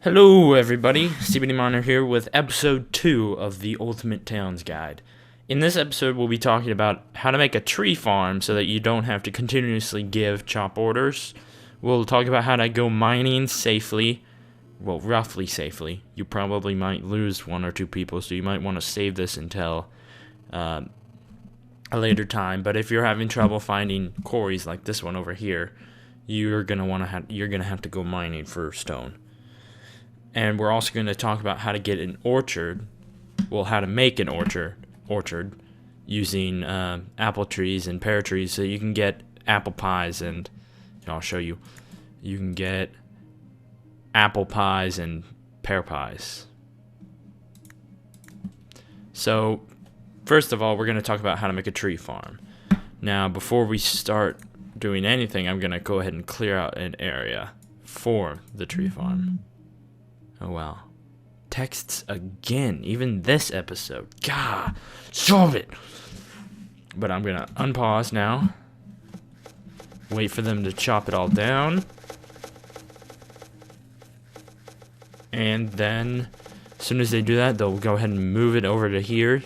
Hello everybody, CBD Miner here with episode 2 of the Ultimate Towns Guide. In this episode we'll be talking about how to make a tree farm so that you don't have to continuously give chop orders. We'll talk about how to go mining safely, well roughly safely. You probably might lose one or two people, so you might want to save this until a later time. But if you're having trouble finding quarries like this one over here, you're gonna have to go mining for stone. And we're also going to talk about how to get an orchard, well, how to make an orchard using apple trees and pear trees, so you can get apple pies and I'll show you. You can get apple pies and pear pies. So, first of all, we're going to talk about how to make a tree farm. Now, before we start doing anything, I'm going to go ahead and clear out an area for the tree farm. Oh wow. Texts again, even this episode. God, solve it! But I'm gonna unpause now. Wait for them to chop it all down. And then, as soon as they do that, they'll go ahead and move it over to here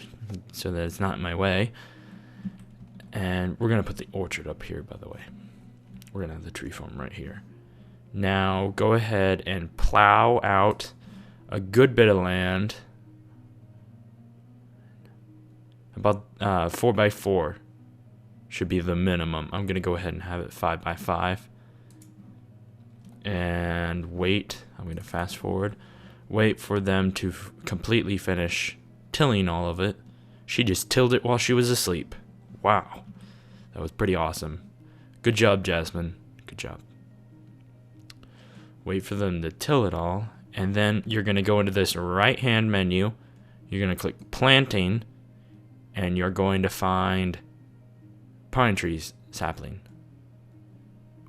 so that it's not in my way. And we're gonna put the orchard up here, by the way. We're gonna have the tree farm right here. Now, go ahead and plow out a good bit of land. About 4x4 should be the minimum. I'm going to go ahead and have it 5x5. And wait. I'm going to fast forward. Wait for them to completely finish tilling all of it. She just tilled it while she was asleep. Wow. That was pretty awesome. Good job, Jasmine. Good job. Wait for them to till it all, and then you're going to go into this right-hand menu. You're going to click planting, and you're going to find pine trees sapling.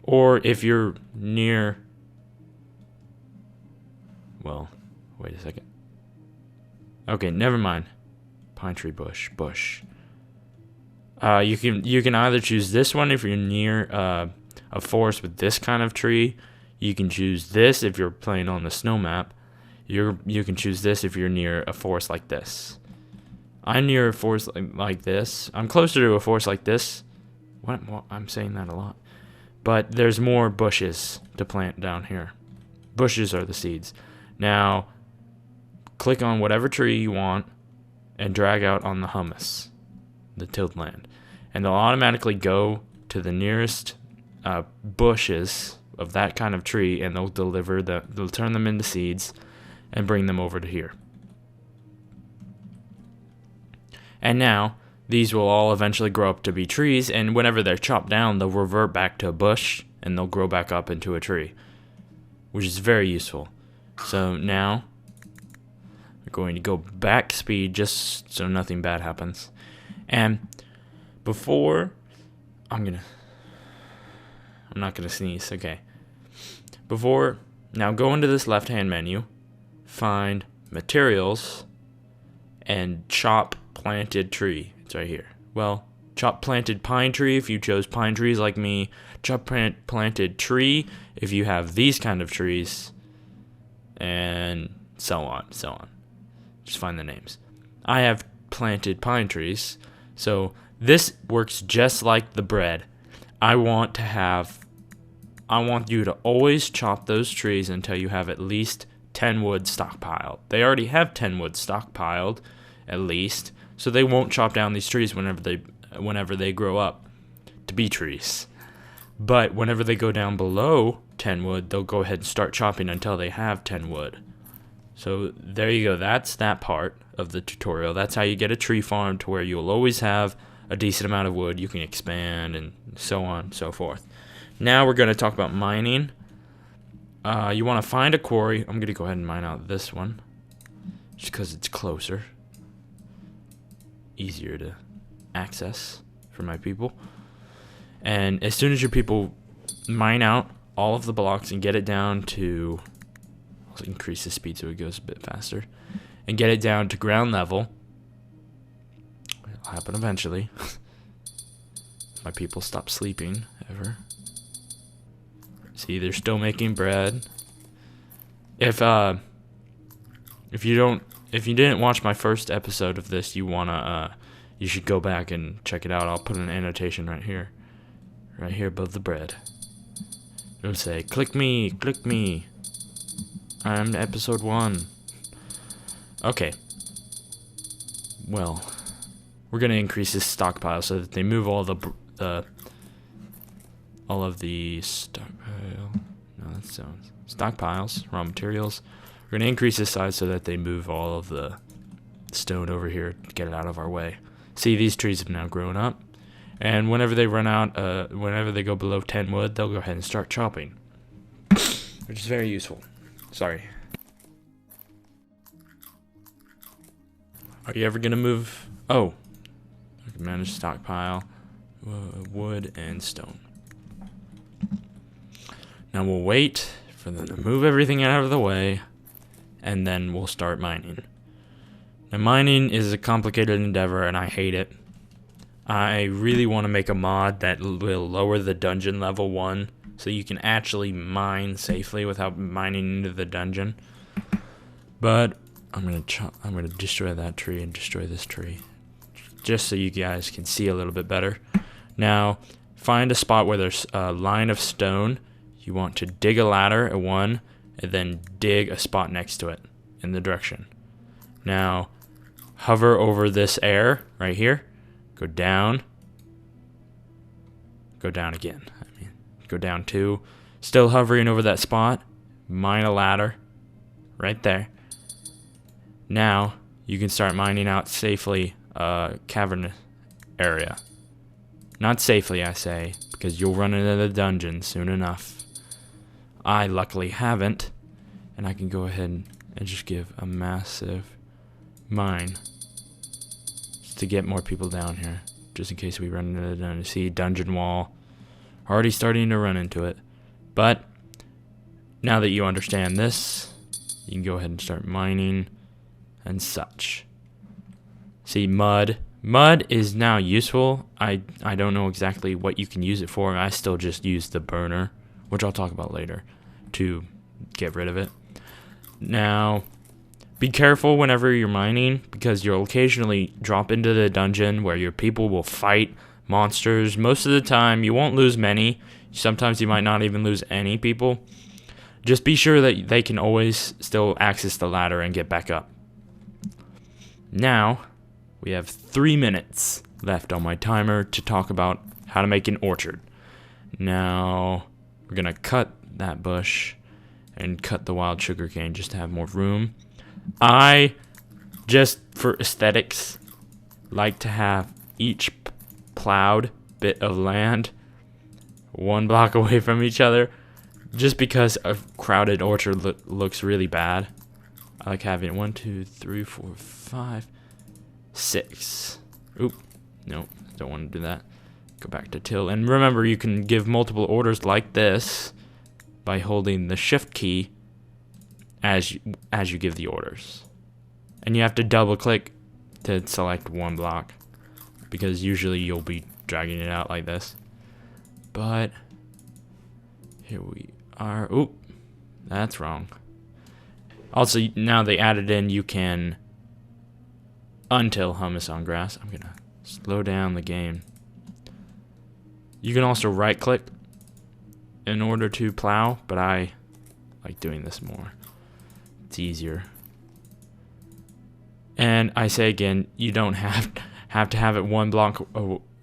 Or if you're near, well, wait a second. Okay, never mind. Pine tree bush. You can either choose this one if you're near a forest with this kind of tree. You can choose this if you're playing on the snow map. You can choose this if you're near a forest like this. I'm near a forest like this. I'm closer to a forest like this. What? I'm saying that a lot. But there's more bushes to plant down here. Bushes are the seeds. Now, click on whatever tree you want and drag out on the hummus, the tilled land. And they'll automatically go to the nearest bushes of that kind of tree, and they'll turn them into seeds and bring them over to here. And now these will all eventually grow up to be trees, and whenever they're chopped down, they'll revert back to a bush and they'll grow back up into a tree, which is very useful. So now we're going to go back speed just so nothing bad happens. And before I'm not gonna sneeze, okay. Now go into this left-hand menu, find materials, and chop planted tree. It's right here. Well, chop planted pine tree if you chose pine trees like me. Chop planted tree if you have these kind of trees, and so on. Just find the names. I have planted pine trees, so this works just like the bread. I want you to always chop those trees until you have at least 10 wood stockpiled. They already have 10 wood stockpiled, at least, so they won't chop down these trees whenever they grow up to be trees. But whenever they go down below 10 wood, they'll go ahead and start chopping until they have 10 wood. So there you go. That's that part of the tutorial. That's how you get a tree farm to where you'll always have a decent amount of wood. You can expand and so on and so forth. Now we're going to talk about mining. You want to find a quarry. I'm going to go ahead and mine out this one, just because it's closer. Easier to access for my people. And as soon as your people mine out all of the blocks and get it down to, I'll increase the speed so it goes a bit faster, and get it down to ground level. It'll happen eventually. My people stop sleeping ever. See, they're still making bread. If you didn't watch my first episode of this, you should go back and check it out. I'll put an annotation right here above the bread. It'll say, click me. I'm episode 1. Okay. Well, we're gonna increase this stockpile so that they move all of the stockpiles, raw materials. We're gonna increase this size so that they move all of the stone over here to get it out of our way. See, these trees have now grown up, and whenever they run out, whenever they go below 10 wood, they'll go ahead and start chopping, which is very useful. Sorry. Are you ever gonna move? Oh, I can manage stockpile, wood and stone. Now we'll wait for them to move everything out of the way, and then we'll start mining. Now mining is a complicated endeavor, and I hate it. I really want to make a mod that will lower the dungeon level 1, so you can actually mine safely without mining into the dungeon. But I'm gonna destroy that tree and destroy this tree, just so you guys can see a little bit better. Now, find a spot where there's a line of stone. You want to dig a ladder at 1, and then dig a spot next to it in the direction. Now, hover over this air right here. Go down again. Go down 2. Still hovering over that spot. Mine a ladder right there. Now, you can start mining out safely cavern area. Not safely, I say, because you'll run into the dungeon soon enough. I luckily haven't, and I can go ahead and just give a massive mine to get more people down here, just in case we run into the dungeon. See, dungeon wall. Already starting to run into it. But now that you understand this, you can go ahead and start mining and such. See, mud. Mud is now useful. I don't know exactly what you can use it for. I still just use the burner, which I'll talk about later, to get rid of it. Now, be careful whenever you're mining, because you'll occasionally drop into the dungeon where your people will fight monsters. Most of the time, you won't lose many. Sometimes you might not even lose any people. Just be sure that they can always still access the ladder and get back up. Now, we have 3 minutes left on my timer to talk about how to make an orchard. Now, we're going to cut that bush and cut the wild sugarcane just to have more room. I, just for aesthetics, like to have each plowed bit of land 1 block away from each other, just because a crowded orchard looks really bad. I like having 1, 2, 3, 4, 5, 6. Oop, no, don't want to do that. Go back to till, and remember, you can give multiple orders like this by holding the shift key as you give the orders, and you have to double click to select 1 block, because usually you'll be dragging it out like this. But here we are. Oop, that's wrong. Also, now they added in, you can until hummus on grass. I'm gonna slow down the game. You can also right click in order to plow, but I like doing this more. It's easier. And I say again, you don't have to have it 1 block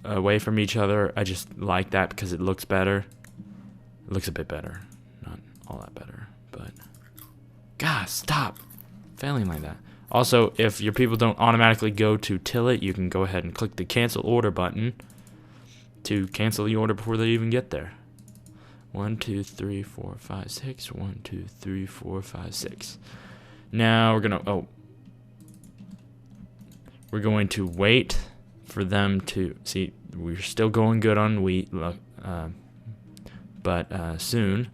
away from each other. I just like that because it looks better. It looks a bit better. Not all that better, but God, stop failing like that. Also, if your people don't automatically go to till it, you can go ahead and click the cancel order button to cancel the order before they even get there. 1, 2, 3, 4, 5, 6. 1, 2, 3, 4, 5, 6. Now we're going to wait for them to see. We're still going good on wheat, but soon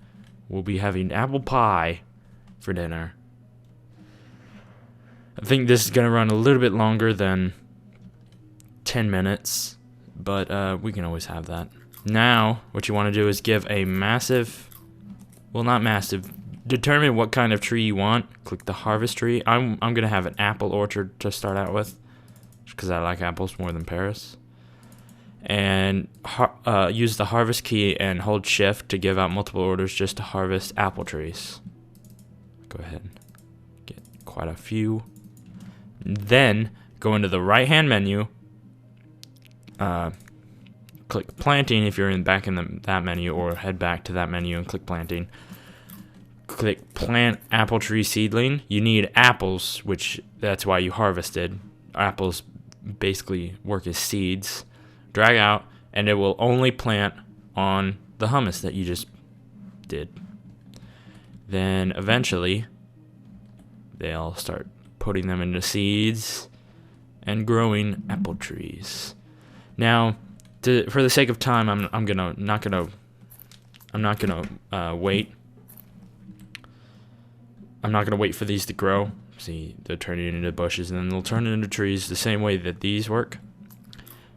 we'll be having apple pie for dinner. I think this is gonna run a little bit longer than 10 minutes, but we can always have that. Now, what you want to do is give a massive, well, not massive, determine what kind of tree you want. Click the harvest tree. I'm gonna have an apple orchard to start out with, because I like apples more than pears. And use the harvest key and hold shift to give out multiple orders just to harvest apple trees. Go ahead and get quite a few. Then go into the right hand menu, click planting if you're back in that menu, or head back to that menu and click planting. Click plant apple tree seedling. You need apples, which that's why you harvested. Apples basically work as seeds. Drag out, and it will only plant on the hummus that you just did. Then eventually they'll start putting them into seeds and growing apple trees. Now, for the sake of time, I'm not gonna wait. I'm not gonna wait for these to grow. See, they're turning into bushes, and then they'll turn into trees the same way that these work.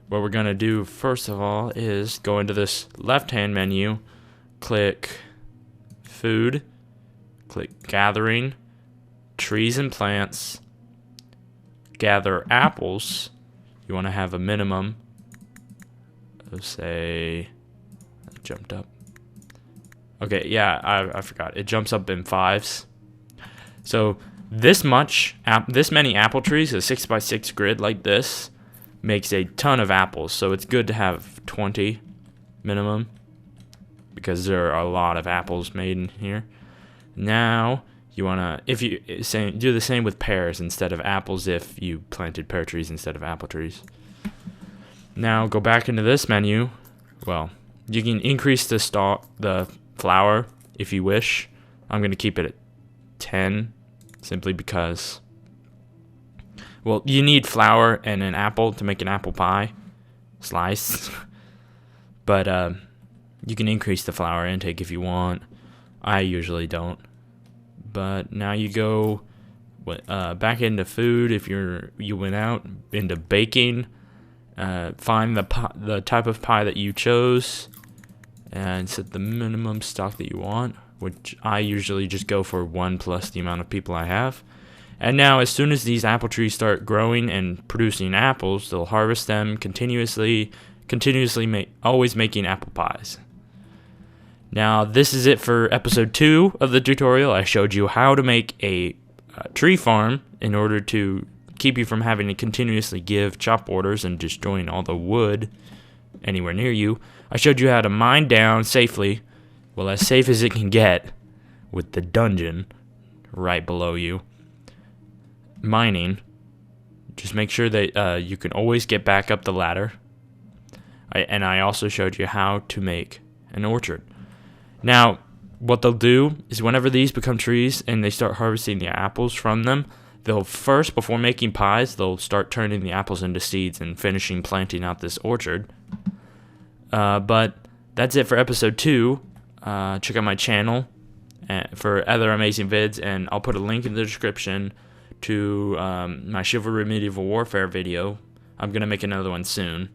What we're gonna do first of all is go into this left-hand menu, click food, click gathering, trees and plants, gather apples. You want to have a minimum of, say, it jumped up. Okay, yeah, I forgot. It jumps up in 5s. So this many apple trees, a 6x6 grid like this, makes a ton of apples. So it's good to have 20 minimum, because there are a lot of apples made in here. Now you wanna, do the same with pears instead of apples if you planted pear trees instead of apple trees. Now go back into this menu. Well, you can increase the flour if you wish. I'm gonna keep it at 10, simply because, well, you need flour and an apple to make an apple pie slice. But you can increase the flour intake if you want. I usually don't. But now you go back into food if you went out, into baking. Find the type of pie that you chose and set the minimum stock that you want, which I usually just go for 1 plus the amount of people I have. And now as soon as these apple trees start growing and producing apples, they'll harvest them continuously always making apple pies. Now this is it for episode 2 of the tutorial. I showed you how to make a tree farm in order to keep you from having to continuously give chop orders and destroying all the wood anywhere near you. I showed you how to mine down safely, well, as safe as it can get, with the dungeon right below you. Mining, just make sure that you can always get back up the ladder. And I also showed you how to make an orchard. Now, what they'll do is whenever these become trees and they start harvesting the apples from them, they'll first, before making pies, they'll start turning the apples into seeds and finishing planting out this orchard. But that's it for episode 2. Check out my channel for other amazing vids, and I'll put a link in the description to my Chivalry Medieval Warfare video. I'm going to make another one soon.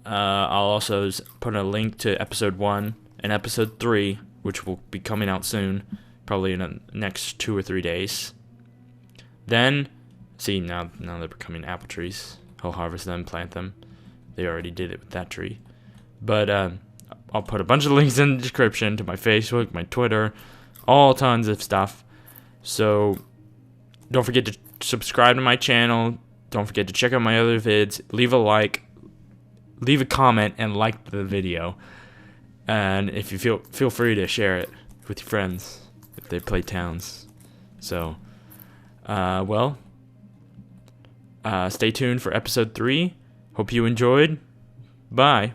I'll also put a link to episode 1 and episode 3, which will be coming out soon, probably in the next 2 or 3 days. Then, see, now they're becoming apple trees. I'll harvest them, plant them. They already did it with that tree. But I'll put a bunch of links in the description to my Facebook, my Twitter, all tons of stuff. So don't forget to subscribe to my channel. Don't forget to check out my other vids. Leave a like, leave a comment, and like the video. And if you feel free to share it with your friends if they play Towns. So, stay tuned for episode 3. Hope you enjoyed. Bye.